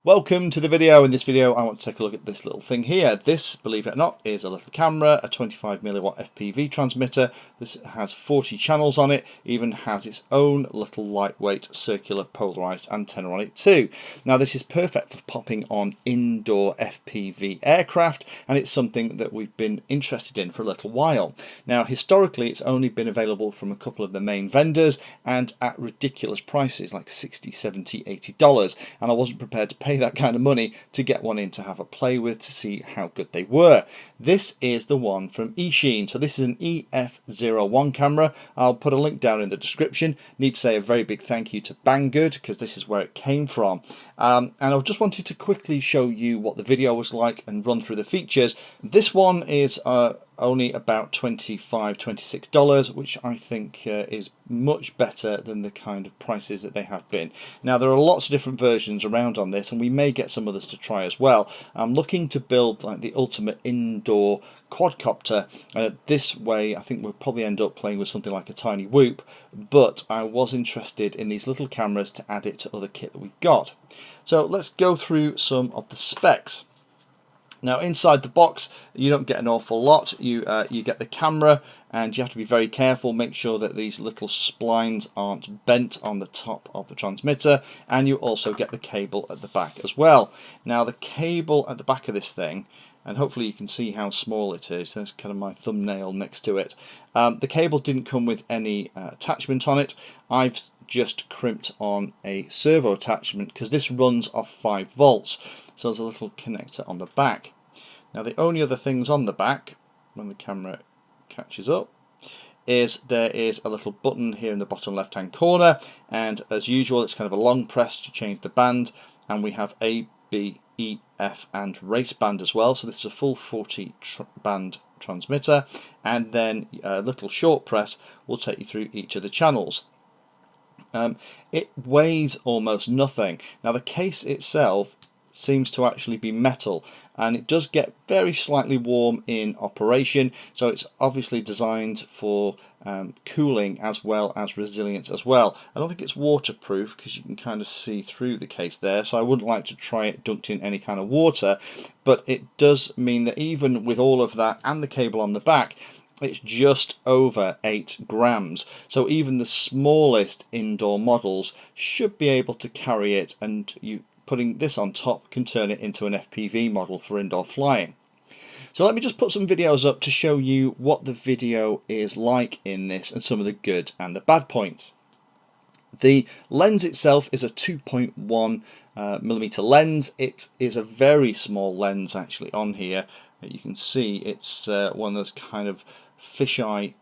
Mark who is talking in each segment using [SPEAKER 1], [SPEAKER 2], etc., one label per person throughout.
[SPEAKER 1] Welcome to the video. In this video I want to take a look at this little thing here. This, believe it or not, is a little camera, a 25mm FPV transmitter. This has 40 channels on it, even has its own little lightweight circular polarized antenna on it too. Now this is perfect for popping on indoor FPV aircraft, and it's something that we've been interested in for a little while. Now historically it's only been available from a couple of the main vendors and at ridiculous prices like $60, $70, $80, and I wasn't prepared to pay that kind of money to get one in to have a play with to see how good they were. This is the one from eSheen. So this is an EF-01 camera. I'll put a link down in the description. Need to say a very big thank you to Banggood because this is where it came from. And I just wanted to quickly show you what the video was like and run through the features. This one is only about $25, $26, which I think is much better than the kind of prices that they have been. Now there are lots of different versions around on this, and we may get some others to try as well. I'm looking to build like the ultimate indoor quadcopter. This way I think we'll probably end up playing with something like a tiny Whoop, but I was interested in these little cameras to add it to other kit that we've got. So let's go through some of the specs. Now inside the box you don't get an awful lot. You get the camera, and you have to be very careful, make sure that these little splines aren't bent on the top of the transmitter, and you also get the cable at the back as well. Now the cable at the back of this thing, and hopefully you can see how small it is, there's kind of my thumbnail next to it. The cable didn't come with any attachment on it. I've just crimped on a servo attachment because this runs off 5 volts. So there's a little connector on the back. Now the only other things on the back, when the camera catches up, is there is a little button here in the bottom left hand corner, and as usual it's kind of a long press to change the band, and we have A, B, E, F and race band as well. So this is a full 40 band transmitter, and then a little short press will take you through each of the channels. It weighs almost nothing. Now the case itself seems to actually be metal, and it does get very slightly warm in operation, so it's obviously designed for cooling as well as resilience as well. I don't think it's waterproof because you can kind of see through the case there, so I wouldn't like to try it dunked in any kind of water, but it does mean that even with all of that and the cable on the back, it's just over 8 grams. So even the smallest indoor models should be able to carry it, and putting this on top can turn it into an FPV model for indoor flying. So let me just put some videos up to show you what the video is like in this and some of the good and the bad points. The lens itself is a 2.1mm lens. It is a very small lens actually on here. You can see it's one of those kind of fisheye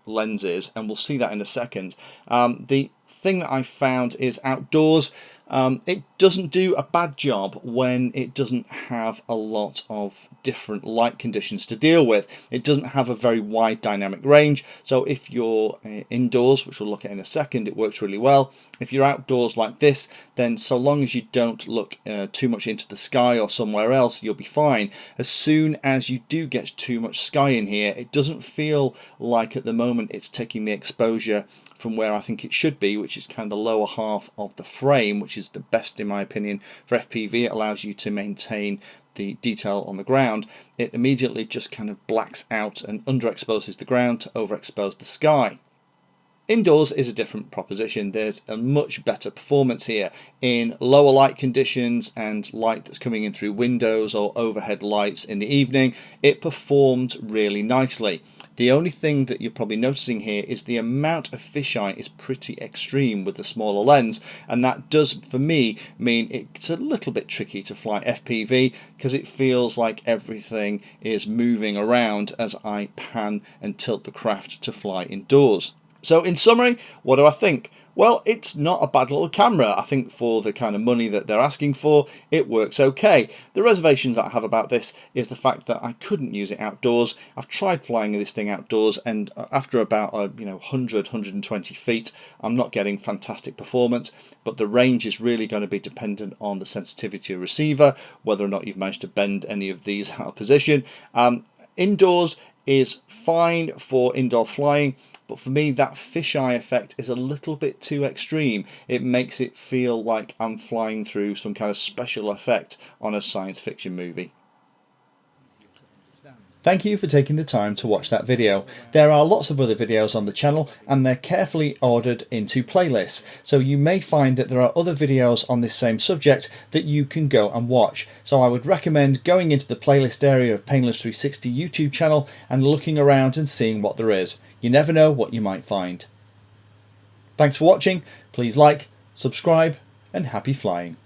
[SPEAKER 1] lenses, and we'll see that in a second. The thing that I found is outdoors, it doesn't do a bad job when it doesn't have a lot of different light conditions to deal with. It doesn't have a very wide dynamic range, so if you're indoors, which we'll look at in a second, it works really well. If you're outdoors like this, then so long as you don't look too much into the sky or somewhere else, you'll be fine. As soon as you do get too much sky in here, it doesn't feel like at the moment it's taking the exposure from where I think it should be, which is kind of the lower half of the frame, which is the best in my opinion for FPV. It allows you to maintain the detail on the ground. It immediately just kind of blacks out and underexposes the ground to overexpose the sky. Indoors is a different proposition. There's a much better performance here in lower light conditions and light that's coming in through windows or overhead lights in the evening. It performed really nicely. The only thing that you're probably noticing here is the amount of fisheye is pretty extreme with the smaller lens, and that does for me mean it's a little bit tricky to fly FPV because it feels like everything is moving around as I pan and tilt the craft to fly indoors. So in summary, what do I think? Well, it's not a bad little camera. I think for the kind of money that they're asking for, it works okay. The reservations that I have about this is the fact that I couldn't use it outdoors. I've tried flying this thing outdoors, and after about 100-120 feet, I'm not getting fantastic performance, but the range is really going to be dependent on the sensitivity of the receiver, whether or not you've managed to bend any of these out of position. Indoors, is fine for indoor flying, but for me that fisheye effect is a little bit too extreme. It makes it feel like I'm flying through some kind of special effect on a science fiction movie. Thank you for taking the time to watch that video. There are lots of other videos on the channel and they're carefully ordered into playlists, so you may find that there are other videos on this same subject that you can go and watch. So I would recommend going into the playlist area of Painless 360 YouTube channel and looking around and seeing what there is. You never know what you might find. Thanks for watching. Please like, subscribe, and happy flying.